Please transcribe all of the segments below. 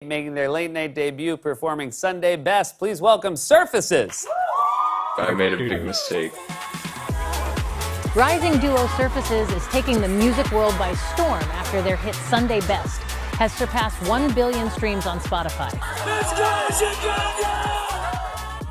Making their late night debut, performing Sunday Best. Please welcome Surfaces. I made a big mistake. Rising duo Surfaces is taking the music world by storm after their hit Sunday Best has surpassed 1 billion streams on Spotify.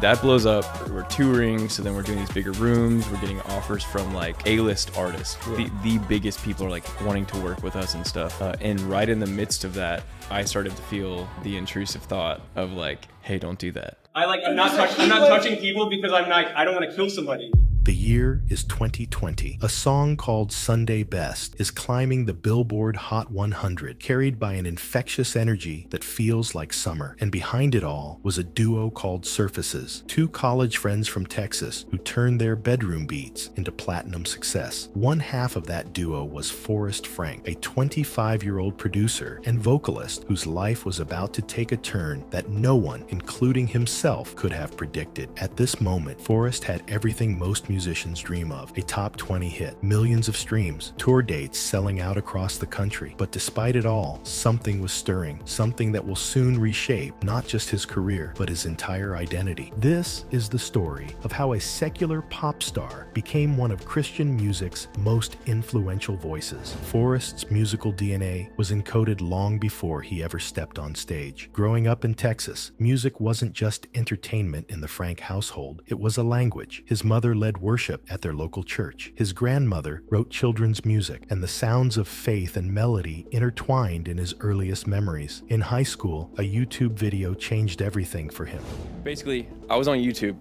That blows up. We're touring, so then we're doing these bigger rooms. We're getting offers from like A-list artists. The biggest people are like wanting to work with us and stuff. And right in the midst of that, I started to feel the intrusive thought of like, hey, don't do that. I'm not touching people because I don't want to kill somebody. The year is 2020. A song called Sunday Best is climbing the Billboard Hot 100, carried by an infectious energy that feels like summer. And behind it all was a duo called Surfaces, two college friends from Texas who turned their bedroom beats into platinum success. One half of that duo was forrestfrank, a 25-year-old producer and vocalist whose life was about to take a turn that no one, including himself, could have predicted. At this moment, Forrest had everything most musicians dream of: a top 20 hit, millions of streams, tour dates selling out across the country. But despite it all, something was stirring, something that will soon reshape not just his career, but his entire identity. This is the story of how a secular pop star became one of Christian music's most influential voices. Forrest's musical DNA was encoded long before he ever stepped on stage. Growing up in Texas, music wasn't just entertainment in the Frank household, it was a language. His mother led worship at their local church. His grandmother wrote children's music, and the sounds of faith and melody intertwined in his earliest memories. In high school, a YouTube video changed everything for him. Basically, I was on YouTube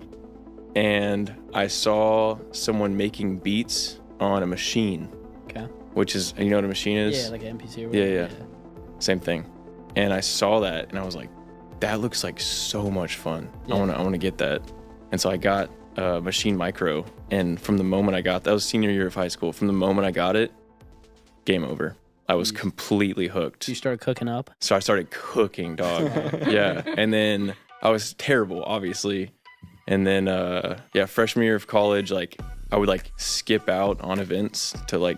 and I saw someone making beats on a machine. Okay. Which is, you know what a machine is? Yeah, like an NPC or whatever. Yeah. Same thing. And I saw that and I was like, that looks like so much fun. Yeah. I want to get that. And so I got Machine Micro, and from the moment I got that was senior year of high school. From the moment I got it, game over. I was completely hooked. You started cooking up? So I started cooking, dog. Yeah. And then I was terrible, obviously. And then freshman year of college, like I would like skip out on events to like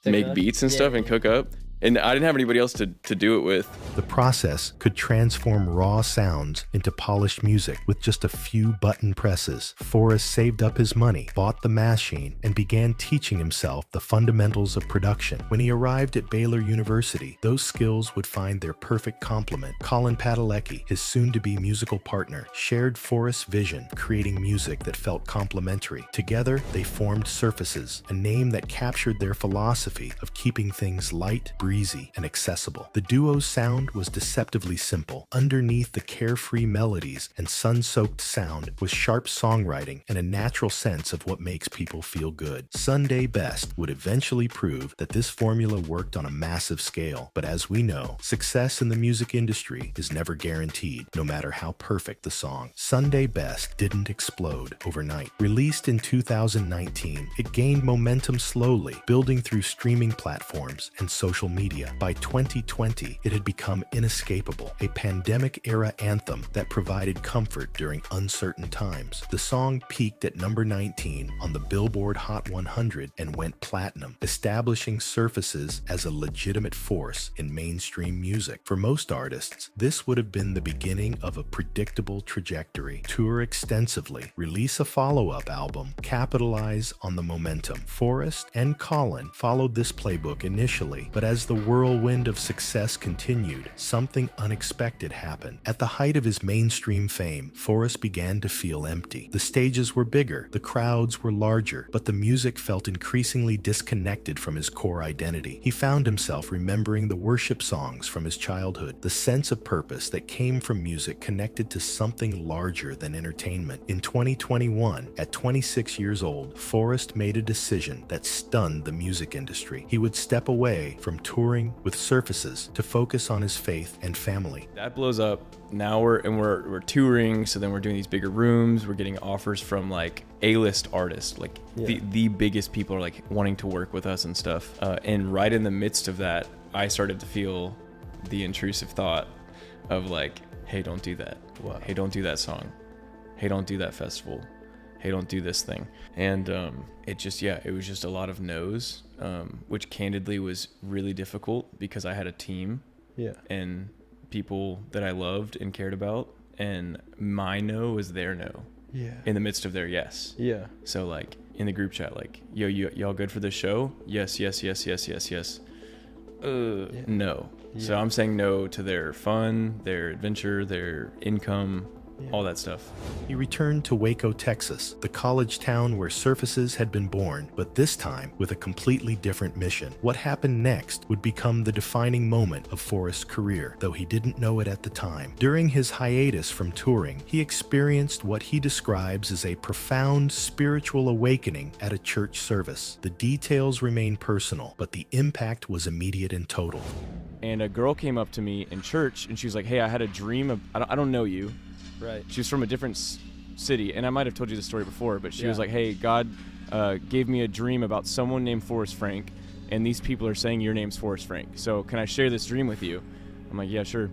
make beats and stuff and cook up. And I didn't have anybody else to do it with. The process could transform raw sounds into polished music with just a few button presses. Forrest saved up his money, bought the machine, and began teaching himself the fundamentals of production. When he arrived at Baylor University, those skills would find their perfect complement. Colin Padalecki, his soon-to-be musical partner, shared Forrest's vision, creating music that felt complementary. Together, they formed Surfaces, a name that captured their philosophy of keeping things light, breezy, and accessible. The duo's sound was deceptively simple. Underneath the carefree melodies and sun-soaked sound was sharp songwriting and a natural sense of what makes people feel good. Sunday Best would eventually prove that this formula worked on a massive scale. But as we know, success in the music industry is never guaranteed, no matter how perfect the song. Sunday Best didn't explode overnight. Released in 2019, it gained momentum slowly, building through streaming platforms and social media. By 2020, it had become inescapable, a pandemic-era anthem that provided comfort during uncertain times. The song peaked at number 19 on the Billboard Hot 100 and went platinum, establishing Surfaces as a legitimate force in mainstream music. For most artists, this would have been the beginning of a predictable trajectory. Tour extensively, release a follow-up album, capitalize on the momentum. Forrest and Colin followed this playbook initially, but as the whirlwind of success continued, something unexpected happened. At the height of his mainstream fame, Forrest began to feel empty. The stages were bigger, the crowds were larger, but the music felt increasingly disconnected from his core identity. He found himself remembering the worship songs from his childhood, the sense of purpose that came from music connected to something larger than entertainment. In 2021, at 26 years old, Forrest made a decision that stunned the music industry. He would step away from touring with Surfaces to focus on his faith and family. That blows up. Now we're touring, so then we're doing these bigger rooms. We're getting offers from like A-list artists, like the biggest people are like wanting to work with us and stuff. And right in the midst of that, I started to feel the intrusive thought of like, hey, don't do that. Wow. Hey, don't do that song. Hey, don't do that festival. Hey, don't do this thing. And it was just a lot of no's, which candidly was really difficult because I had a team. Yeah. And people that I loved and cared about, and my no was their no. Yeah. In the midst of their yes. Yeah. So like in the group chat, like, yo, y'all good for this show? Yes, yes, yes, yes, yes, yes. No. Yeah. So I'm saying no to their fun, their adventure, their income, all that stuff. He returned to Waco, Texas, the college town where Surfaces had been born, but this time with a completely different mission. What happened next would become the defining moment of Forrest's career, though he didn't know it at the time. During his hiatus from touring, he experienced what he describes as a profound spiritual awakening at a church service. The details remain personal, but the impact was immediate and total. And a girl came up to me in church, and she was like, hey, I had a dream of, I don't know you. Right. She was from a different city, and I might have told you the story before, but she was like, hey, God gave me a dream about someone named Forrest Frank, and these people are saying your name's Forrest Frank. So can I share this dream with you? I'm like, yeah, sure.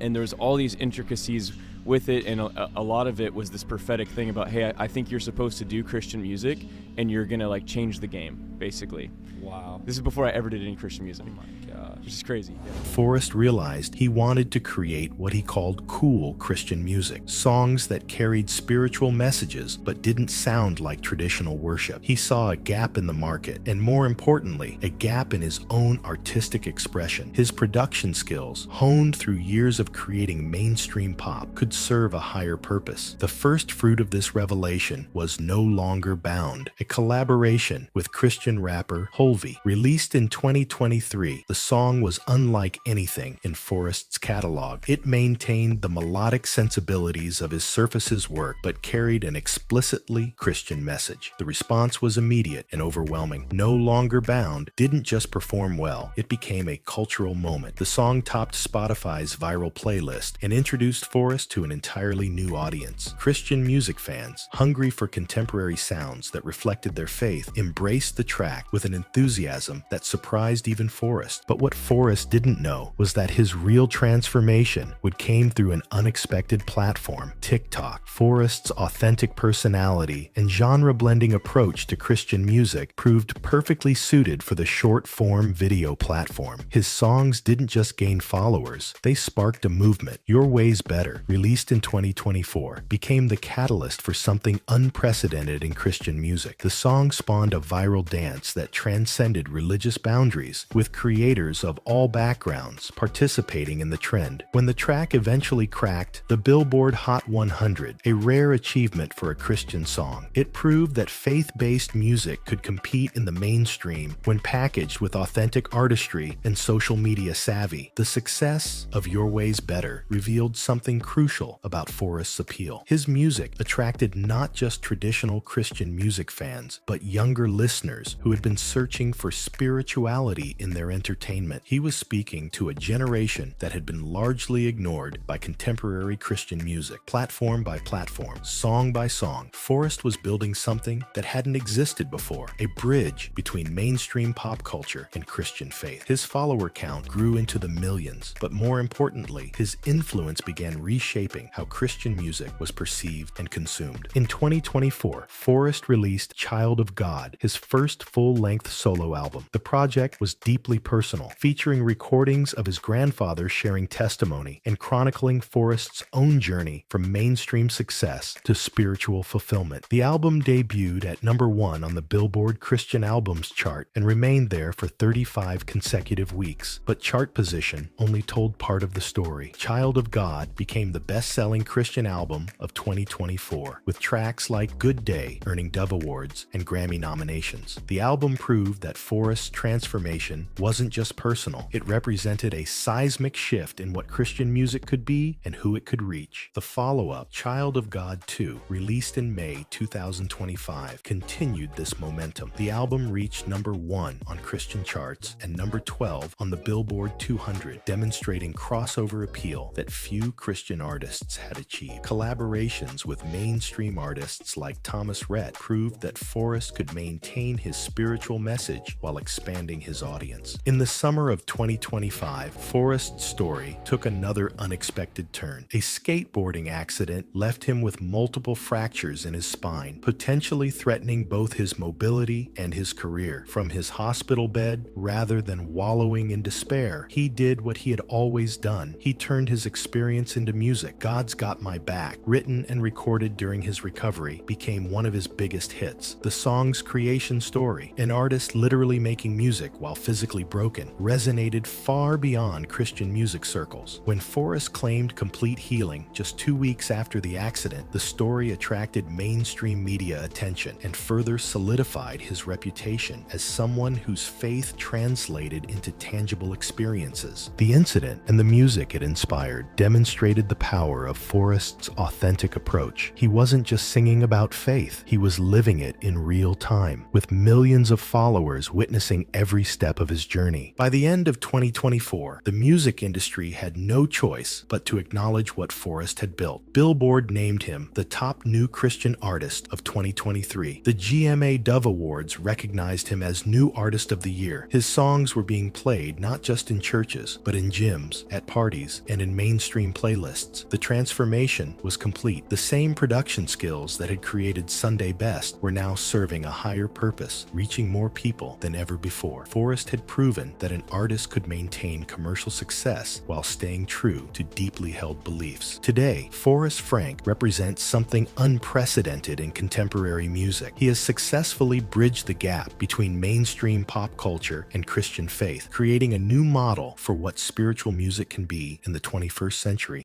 And there's all these intricacies with it, and a lot of it was this prophetic thing about, hey, I think you're supposed to do Christian music, and you're going to, like, change the game, basically. Wow. This is before I ever did any Christian music. Oh, my gosh. Which is crazy. Yeah. Forrest realized he wanted to create what he called cool Christian music, songs that carried spiritual messages but didn't sound like traditional worship. He saw a gap in the market, and more importantly, a gap in his own artistic expression. His production skills, honed through years of creating mainstream pop, could serve a higher purpose. The first fruit of this revelation was No Longer Bound, a collaboration with Christian rapper Holvey. Released in 2023, the song was unlike anything in Forrest's catalog. It maintained the melodic sensibilities of his Surfaces work, but carried an explicitly Christian message. The response was immediate and overwhelming. No Longer Bound didn't just perform well, it became a cultural moment. The song topped Spotify's viral playlist and introduced Forrest to an entirely new audience. Christian music fans, hungry for contemporary sounds that reflected their faith, embraced the track with an enthusiasm that surprised even Forrest. But what Forrest didn't know was that his real transformation would came through an unexpected platform, TikTok. Forrest's authentic personality and genre-blending approach to Christian music proved perfectly suited for the short-form video platform. His songs didn't just gain followers, they sparked a movement. Your Way's Better, released in 2024, became the catalyst for something unprecedented in Christian music. The song spawned a viral dance that transcended religious boundaries, with creators of all backgrounds participating in the trend. When the track eventually cracked the Billboard Hot 100, a rare achievement for a Christian song, it proved that faith-based music could compete in the mainstream when packaged with authentic artistry and social media savvy. The success of Your Way's Better revealed something crucial about Forrest's appeal. His music attracted not just traditional Christian music fans, but younger listeners who had been searching for spirituality in their entertainment. He was speaking to a generation that had been largely ignored by contemporary Christian music. Platform by platform, song by song, Forrest was building something that hadn't existed before, a bridge between mainstream pop culture and Christian faith. His follower count grew into the millions, but more importantly, his influence began reshaping how Christian music was perceived and consumed. In 2024, Forrest released Child of God, his first full-length solo album. The project was deeply personal, featuring recordings of his grandfather sharing testimony and chronicling Forrest's own journey from mainstream success to spiritual fulfillment. The album debuted at #1 on the Billboard Christian Albums chart and remained there for 35 consecutive weeks. But chart position only told part of the story. Child of God became the best-selling Christian album of 2024, with tracks like Good Day earning Dove Awards and Grammy nominations. The album proved that Forrest's transformation wasn't just personal, it represented a seismic shift in what Christian music could be and who it could reach. The follow-up, Child of God 2, released in May 2025, continued this momentum. The album reached #1 on Christian charts and #12 on the Billboard 200, demonstrating crossover appeal that few Christian artists artists had achieved. Collaborations with mainstream artists like Thomas Rhett proved that Forrest could maintain his spiritual message while expanding his audience. In the summer of 2025, Forrest's story took another unexpected turn. A skateboarding accident left him with multiple fractures in his spine, potentially threatening both his mobility and his career. From his hospital bed, rather than wallowing in despair, he did what he had always done. He turned his experience into music. God's Got My Back, written and recorded during his recovery, became one of his biggest hits. The song's creation story, an artist literally making music while physically broken, resonated far beyond Christian music circles. When Forrest claimed complete healing just 2 weeks after the accident, the story attracted mainstream media attention and further solidified his reputation as someone whose faith translated into tangible experiences. The incident and the music it inspired demonstrated the power of Forrest's authentic approach. He wasn't just singing about faith, he was living it in real time, with millions of followers witnessing every step of his journey. By the end of 2024, the music industry had no choice but to acknowledge what Forrest had built. Billboard named him the top new Christian artist of 2023. The GMA Dove Awards recognized him as New Artist of the Year. His songs were being played not just in churches, but in gyms, at parties, and in mainstream playlists. The transformation was complete. The same production skills that had created Sunday Best were now serving a higher purpose, reaching more people than ever before. Forrest had proven that an artist could maintain commercial success while staying true to deeply held beliefs. Today, Forrest Frank represents something unprecedented in contemporary music. He has successfully bridged the gap between mainstream pop culture and Christian faith, creating a new model for what spiritual music can be in the 21st century.